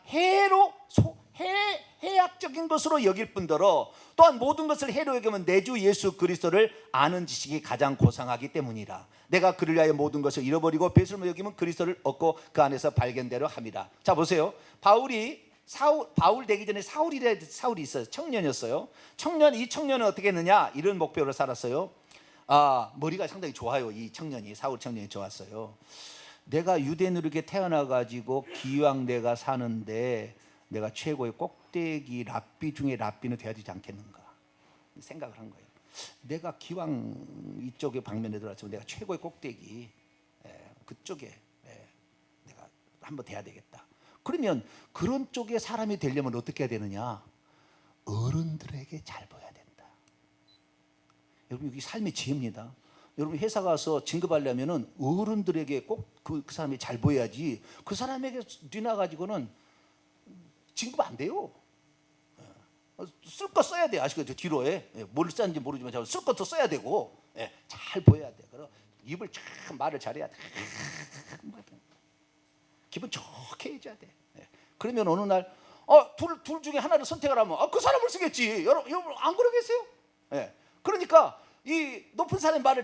해악적인 것으로 여길 뿐더러 또한 모든 것을 해로 여기면 내 주 예수 그리스도를 아는 지식이 가장 고상하기 때문이라. 내가 그를 위하여 모든 것을 잃어버리고 배설물 여기면 그리스도를 얻고 그 안에서 발견대로 함이라. 자 보세요. 바울 되기 전에 사울이 있어요. 청년이었어요. 이 청년은 어떻게 했느냐, 이런 목표로 살았어요. 머리가 상당히 좋아요. 이 청년이, 사울 청년이 좋았어요. 내가 유대인으로게 태어나가지고 기왕 내가 사는데 내가 최고의 꼭대기 랍비 중에 랍비는 돼야 되지 않겠는가 생각을 한 거예요. 내가 기왕 이쪽에 방면에 들어왔으면 내가 최고의 꼭대기 그쪽에 내가 한번 돼야 되겠다. 그러면 그런 쪽에 사람이 되려면 어떻게 해야 되느냐, 어른들에게 잘 보여야 된다. 여러분 이게 삶의 지혜입니다. 여러분 회사 가서 진급하려면은 어른들에게 꼭 그 사람이 잘 보여야지, 그 사람에게 뒤나가지고는 진급 안 돼요. 쓸 거 써야 돼. 아시겠죠? 뒤로에 뭘 썼는지 모르지만 쓸 것도 써야 되고 잘 보여야 돼. 그럼 입을 참 말을 잘해야 돼. 기분 좋게 해줘야 돼. 그러면 어느 날 둘 중에 하나를 선택을 하면 그 사람을 쓰겠지. 여러분 안 그러겠어요? 그러니까 이 높은 사람의 말을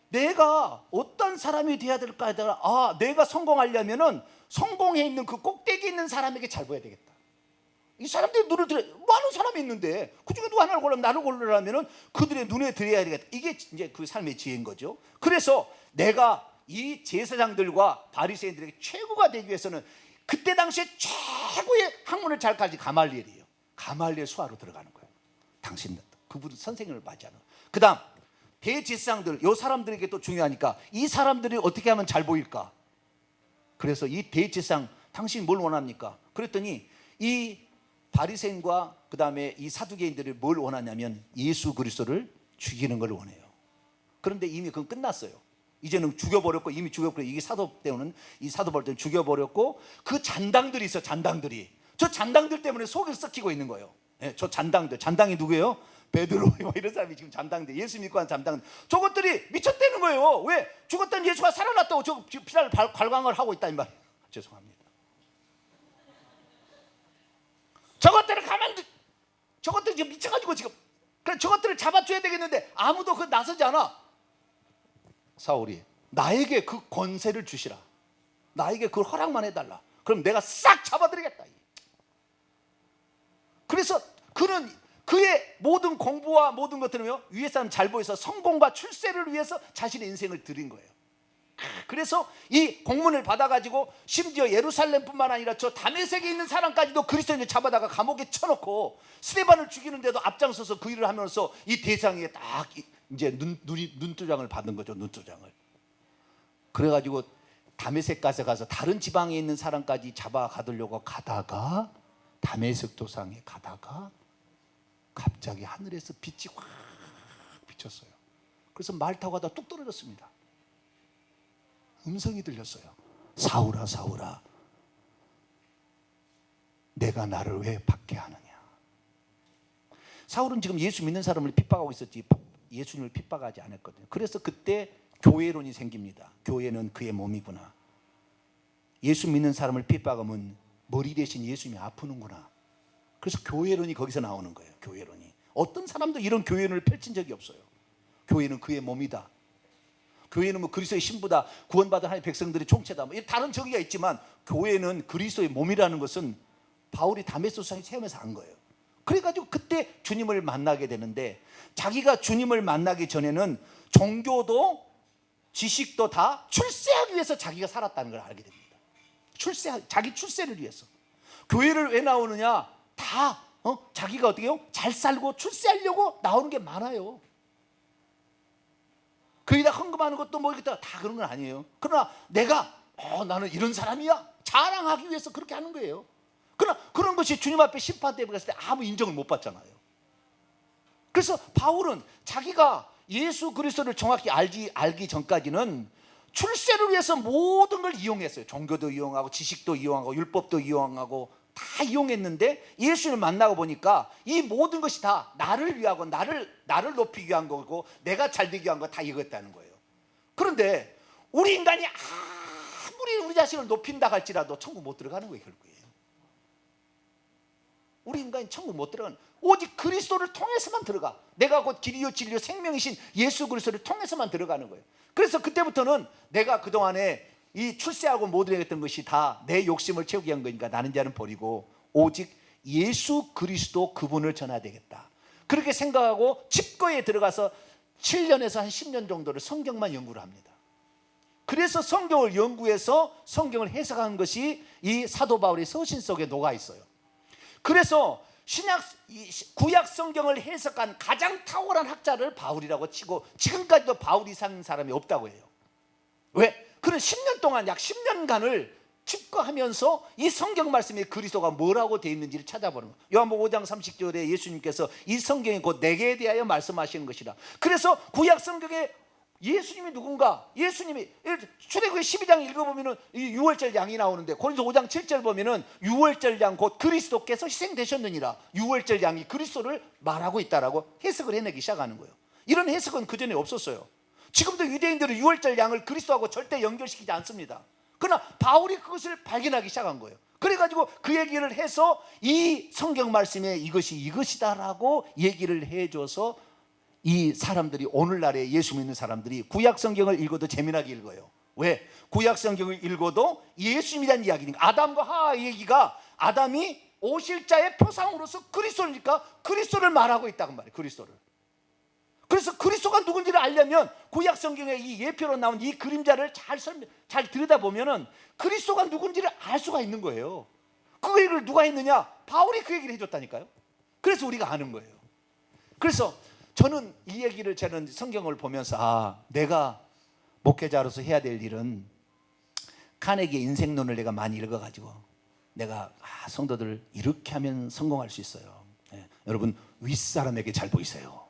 내가 어떤 사람이 돼야 될까 하다가 내가 성공하려면은 성공해 있는 그 꼭대기 있는 사람에게 잘 보여야 되겠다. 이 사람들이 눈을 들여, 많은 사람이 있는데 그중에 누구 하나를 고르면 나를 고르라면은 그들의 눈에 들여야 되겠다. 이게 이제 그 삶의 지혜인 거죠. 그래서 내가 이 제사장들과 바리새인들에게 최고가 되기 위해서는 그때 당시에 최고의 학문을 잘 가진 가말리엘이에요. 가말리엘 수하로 들어가는 거예요. 당신 그분 선생님을 맞이하는. 그다음 대제사장들, 이 사람들에게 또 중요하니까 이 사람들이 어떻게 하면 잘 보일까? 그래서 이 대제사장, 당신이 뭘 원합니까? 그랬더니 이 바리새인과 그 다음에 이 사두개인들이 뭘 원하냐면 예수 그리스도를 죽이는 걸 원해요. 그런데 이미 그건 끝났어요. 이제는 죽여버렸고, 이미 죽여버렸고, 이게 사도 때는 이 사도 바울 때는 죽여버렸고, 그 잔당들이 있어. 잔당들이, 저 잔당들 때문에 속을 썩히고 있는 거예요. 저 잔당이 누구예요? 베드로 이런 사람이 지금 잔당들, 예수 믿고 한 잔당, 저것들이 미쳤다는 거예요. 왜? 죽었던 예수가 살아났다고 저 피라를 발광을 하고 있다 이 말. 죄송합니다. 저것들을 저것들 지금 미쳐가지고 지금, 그래 저것들을 잡아줘야 되겠는데 아무도 그 나서지 않아. 사울이 나에게 그 권세를 주시라, 나에게 그 허락만 해달라, 그럼 내가 싹 잡아드리겠다. 그래서 그는 그의 모든 공부와 모든 것들은요, 위에 사람 잘 보여서 성공과 출세를 위해서 자신의 인생을 드린 거예요. 그래서 이 공문을 받아가지고 심지어 예루살렘뿐만 아니라 저 다메섹에 있는 사람까지도 그리스도인을 잡아다가 감옥에 쳐놓고 스데반을 죽이는데도 앞장서서 그 일을 하면서 이 대상에 딱 이제 눈도장을 받은 거죠. 눈도장을. 그래가지고 다메섹까지 가서 다른 지방에 있는 사람까지 잡아가두려고 가다가 다메섹 도상에 가다가 갑자기 하늘에서 빛이 확 비쳤어요. 그래서 말 타고 가다 뚝 떨어졌습니다. 음성이 들렸어요. 사울아 사울아, 내가 나를 왜 박해하느냐. 사울은 지금 예수 믿는 사람을 핍박하고 있었지 예수님을 핍박하지 않았거든요. 그래서 그때 교회론이 생깁니다. 교회는 그의 몸이구나. 예수 믿는 사람을 핍박하면 머리 대신 예수님이 아프는구나. 그래서 교회론이 거기서 나오는 거예요. 교회론이. 어떤 사람도 이런 교회론을 펼친 적이 없어요. 교회는 그의 몸이다. 교회는 뭐 그리스도의 신부다, 구원받은 하나님의 백성들의 총체다, 뭐 다른 정의가 있지만 교회는 그리스도의 몸이라는 것은 바울이 다메섹 도상에 체험해서 안 거예요. 그래가지고 그때 주님을 만나게 되는데, 자기가 주님을 만나기 전에는 종교도 지식도 다 출세하기 위해서 자기가 살았다는 걸 알게 됩니다. 자기 출세를 위해서. 교회를 왜 나오느냐? 다 자기가 어떻게 해요? 잘 살고 출세하려고 나오는 게 많아요. 거기다 헌금하는 것도 뭐 이렇게 다 그런 건 아니에요. 그러나 내가 나는 이런 사람이야 자랑하기 위해서 그렇게 하는 거예요. 그러나 그런 것이 주님 앞에 심판대에 갔을 때 아무 인정을 못 받잖아요. 그래서 바울은 자기가 예수 그리스도를 정확히 알기 전까지는 출세를 위해서 모든 걸 이용했어요. 종교도 이용하고 지식도 이용하고 율법도 이용하고 다 이용했는데 예수를 만나고 보니까 이 모든 것이 다 나를 위하고 나를 높이기 위한 거고 내가 잘 되기 위한 거 다 이거였다는 거예요. 그런데 우리 인간이 아무리 우리 자신을 높인다 할지라도 천국 못 들어가는 거예요. 결국에 우리 인간이 천국 못 들어가는, 오직 그리스도를 통해서만 들어가. 내가 곧 길이요 진리요 생명이신 예수 그리스도를 통해서만 들어가는 거예요. 그래서 그때부터는 내가 그동안에 이 출세하고 모든 했던 것이 다 내 욕심을 채우기 위한 거니까 나는 자는 버리고 오직 예수 그리스도 그분을 전해야 되겠다. 그렇게 생각하고 집거에 들어가서 7년에서 한 10년 정도를 성경만 연구를 합니다. 그래서 성경을 연구해서 성경을 해석한 것이 이 사도 바울의 서신 속에 녹아 있어요. 그래서 구약 성경을 해석한 가장 탁월한 학자를 바울이라고 치고 지금까지도 바울 이상인 사람이 없다고 해요. 왜? 그는 10년 동안 약 10년간을 집거하면서 이 성경 말씀에 그리스도가 뭐라고 되어 있는지를 찾아보는 거예요. 요한복음 5장 30절에 예수님께서 이 성경이 곧 내게 대하여 말씀하시는 것이라. 그래서 구약 성경에 예수님이 누군가? 예수님이 출애굽기 12장 읽어보면은 이 유월절 양이 나오는데 고린도 5장 7절 보면은 유월절 양 곧 그리스도께서 희생되셨느니라. 유월절 양이 그리스도를 말하고 있다라고 해석을 해내기 시작하는 거예요. 이런 해석은 그전에 없었어요. 지금도 유대인들은 유월절 양을 그리스도하고 절대 연결시키지 않습니다. 그러나 바울이 그것을 발견하기 시작한 거예요. 그래가지고 그 얘기를 해서 이 성경 말씀에 이것이 이것이다라고 얘기를 해줘서 이 사람들이 오늘날에 예수 믿는 사람들이 구약 성경을 읽어도 재미나게 읽어요. 왜? 구약 성경을 읽어도 예수님이란 이야기니까. 아담과 하와 얘기가 아담이 오실 자의 표상으로서 그리스도니까 그리스도를 말하고 있다고 말이에요. 그리스도를. 그래서 그리스도가 누군지를 알려면 구약 성경에 이 예표로 나온 이 그림자를 잘 들여다보면은 그리스도가 누군지를 알 수가 있는 거예요. 그 얘기를 누가 했느냐? 바울이 그 얘기를 해줬다니까요. 그래서 우리가 아는 거예요. 그래서 저는 이 얘기를 저는 성경을 보면서 내가 목회자로서 해야 될 일은 카네기의 인생론을 내가 많이 읽어가지고 내가 성도들 이렇게 하면 성공할 수 있어요. 여러분 윗사람에게 잘 보이세요.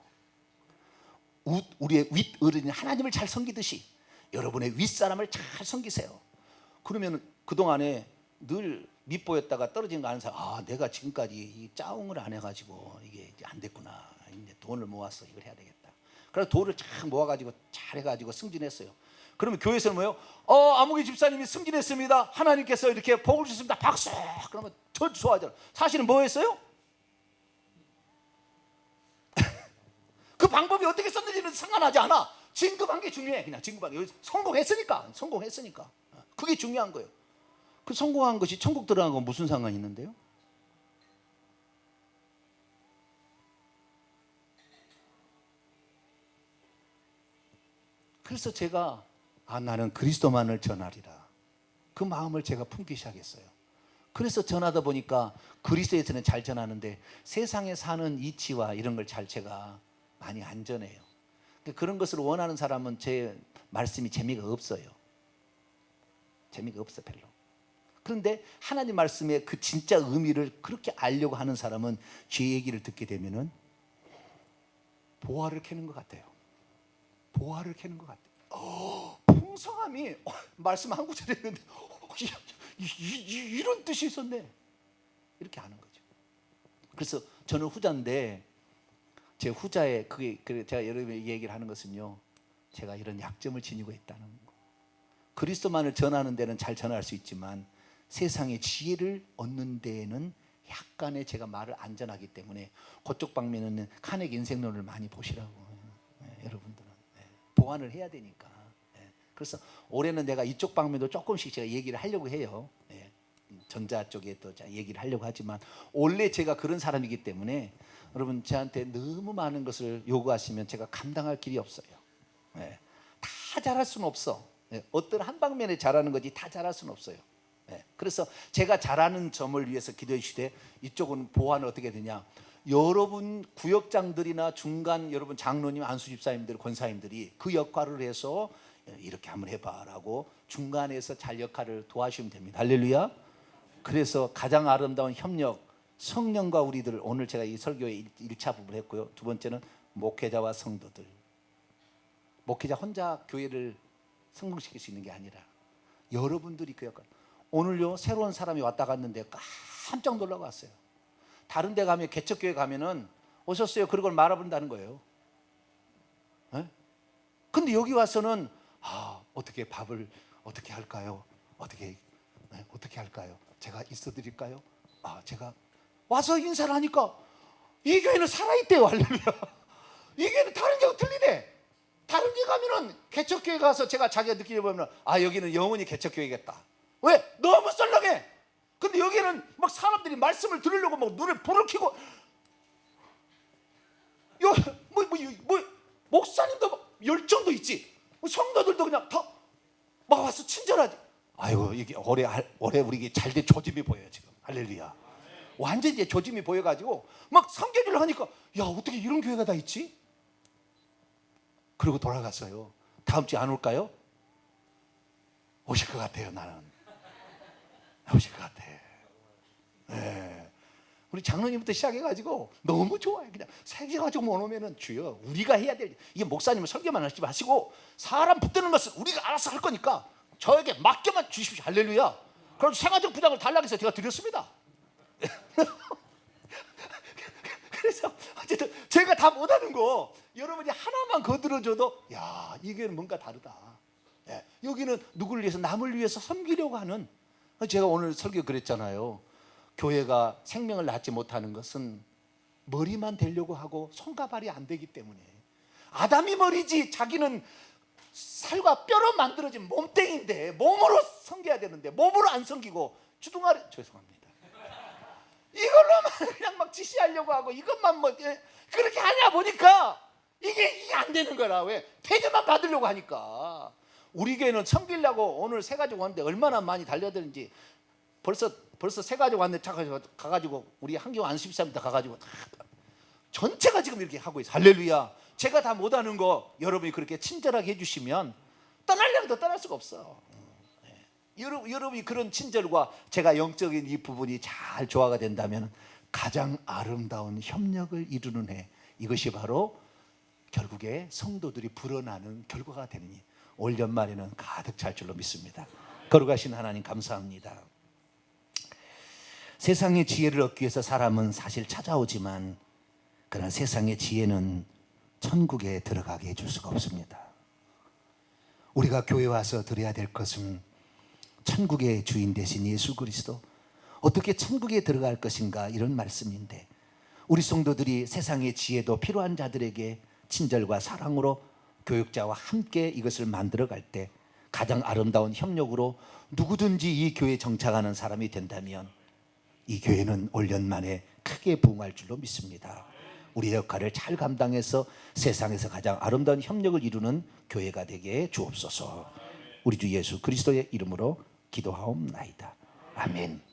우리의 윗어른이 하나님을 잘 섬기듯이 여러분의 윗사람을 잘 섬기세요. 그러면 그동안에 늘 밑보였다가 떨어진 거 아는 사람, 내가 지금까지 이 짜웅을 안 해가지고 이게 이제 안 됐구나. 이제 돈을 모았어. 이걸 해야 되겠다. 그래서 돈을 쫙 모아가지고 잘해가지고 승진했어요. 그러면 교회에서는 뭐예요? 아무개 집사님이 승진했습니다. 하나님께서 이렇게 복을 주셨습니다. 박수! 그러면 더 좋아하잖아. 사실은 뭐 했어요? 그 방법이 어떻게 썼는지는 상관하지 않아. 진급한 게 중요해. 그냥 진급한 게. 성공했으니까. 그게 중요한 거예요. 그 성공한 것이 천국 들어간 건 무슨 상관이 있는데요? 그래서 제가 나는 그리스도만을 전하리라. 그 마음을 제가 품기 시작했어요. 그래서 전하다 보니까 그리스도에서는 잘 전하는데 세상에 사는 이치와 이런 걸 잘 제가 많이 안 전해요. 그런 것을 원하는 사람은 제 말씀이 재미가 없어요. 재미가 없어 별로. 그런데 하나님 말씀의 그 진짜 의미를 그렇게 알려고 하는 사람은 제 얘기를 듣게 되면은 보화를 캐는 것 같아요. 보화를 캐는 것 같아요. 풍성함이 말씀 한 구절 했는데 이런 뜻이 있었네. 이렇게 하는 거죠. 그래서 저는 후자인데 제 후자에 제가 여러분에게 얘기를 하는 것은요. 제가 이런 약점을 지니고 있다는 거. 그리스도만을 전하는 데는 잘 전할 수 있지만 세상의 지혜를 얻는 데에는 약간의 제가 말을 안 전하기 때문에 그쪽 방면에는 카네기 인생론을 많이 보시라고 여러분들은 보완을 해야 되니까. 그래서 올해는 내가 이쪽 방면도 조금씩 제가 얘기를 하려고 해요. 전자 쪽에 또 얘기를 하려고 하지만 원래 제가 그런 사람이기 때문에 여러분 저한테 너무 많은 것을 요구하시면 제가 감당할 길이 없어요. 다 잘할 수는 없어. 어떤 한 방면에 잘하는 거지 다 잘할 수는 없어요. 그래서 제가 잘하는 점을 위해서 기도해 주시되 이쪽은 보완을 어떻게 되냐. 여러분 구역장들이나 중간 여러분 장로님 안수집사님들 권사님들이 그 역할을 해서 이렇게 한번 해봐라고 중간에서 잘 역할을 도와주시면 됩니다. 할렐루야. 그래서 가장 아름다운 협력, 성령과 우리들, 오늘 제가 이 설교의 1차 부분을 했고요. 두 번째는 목회자와 성도들. 목회자 혼자 교회를 성공시킬 수 있는 게 아니라 여러분들이 그 역할. 오늘요 새로운 사람이 왔다 갔는데 깜짝 놀라고 왔어요. 다른 데 가면, 개척교회 가면은 오셨어요 그런 걸 말아본다는 거예요. 네? 근데 여기 와서는 어떻게 밥을 어떻게 할까요? 어떻게 할까요? 제가 있어 드릴까요? 제가 와서 인사를 하니까 이 교회는 살아있대요. 할렐루야. 이 교회는 다른 교회가 틀리대. 다른 데 가면은, 개척교회 가서 제가 자기가 느끼게 보면 여기는 영원히 개척교회겠다. 왜? 너무 썰렁해. 근데 여기는 막 사람들이 말씀을 들으려고 막 눈에 불을 켜고, 목사님도 막 열정도 있지, 성도들도 그냥 다 막 와서 친절하지. 아이고, 이게 올해 우리 잘된 조짐이 보여요 지금. 할렐루야. 완전 이제 조짐이 보여가지고 막 성교를 하니까 어떻게 이런 교회가 다 있지? 그리고 돌아갔어요. 다음 주에 안 올까요? 오실 것 같아요. 나는 오실 것 같아. 네. 우리 장로님부터 시작해가지고 너무 좋아요. 그냥 생겨가지고 못 오면은 주여 우리가 해야 될, 이게 목사님은 설교만 하지 마시고 사람 붙드는 것은 우리가 알아서 할 거니까 저에게 맡겨만 주십시오. 할렐루야. 그럼 생활적 부장을 달라고 해서 제가 드렸습니다. 그래서 어쨌든 제가 다 못하는 거 여러분이 하나만 거들어줘도 이 교회는 뭔가 다르다. 여기는 누구를 위해서, 남을 위해서 섬기려고 하는. 제가 오늘 설교 그랬잖아요. 교회가 생명을 낳지 못하는 것은 머리만 되려고 하고 손과 발이 안 되기 때문에. 아담이 머리지, 자기는 살과 뼈로 만들어진 몸뚱인데 몸으로 섬겨야 되는데 몸으로 안 섬기고 주둥아리, 죄송합니다, 이걸로만 그냥 막 지시하려고 하고 이것만 그렇게 하냐 보니까 이게 안 되는 거라. 왜? 태교만 받으려고 하니까. 우리 교회는 섬기려고 오늘 새 가지고 왔는데 얼마나 많이 달려드는지. 벌써 새 가지고 왔는데 가가지고 우리 한교원 안수집사입니다. 가가지고 전체가 지금 이렇게 하고 있어요. 할렐루야. 제가 다 못하는 거 여러분이 그렇게 친절하게 해주시면 떠나려고 해도 떠날 수가 없어. 여러분이 그런 친절과 제가 영적인 이 부분이 잘 조화가 된다면 가장 아름다운 협력을 이루는 해, 이것이 바로 결국에 성도들이 불어나는 결과가 되니 올 연말에는 가득 찰 줄로 믿습니다. 거룩하신 하나님 감사합니다. 세상의 지혜를 얻기 위해서 사람은 사실 찾아오지만, 그러나 세상의 지혜는 천국에 들어가게 해줄 수가 없습니다. 우리가 교회 와서 드려야 될 것은 천국의 주인 되신 예수 그리스도, 어떻게 천국에 들어갈 것인가, 이런 말씀인데, 우리 성도들이 세상의 지혜도 필요한 자들에게 친절과 사랑으로 교육자와 함께 이것을 만들어갈 때 가장 아름다운 협력으로 누구든지 이 교회에 정착하는 사람이 된다면 이 교회는 올 연말에 크게 부흥할 줄로 믿습니다. 우리의 역할을 잘 감당해서 세상에서 가장 아름다운 협력을 이루는 교회가 되게 주옵소서. 우리 주 예수 그리스도의 이름으로 기도하옵나이다. 아멘.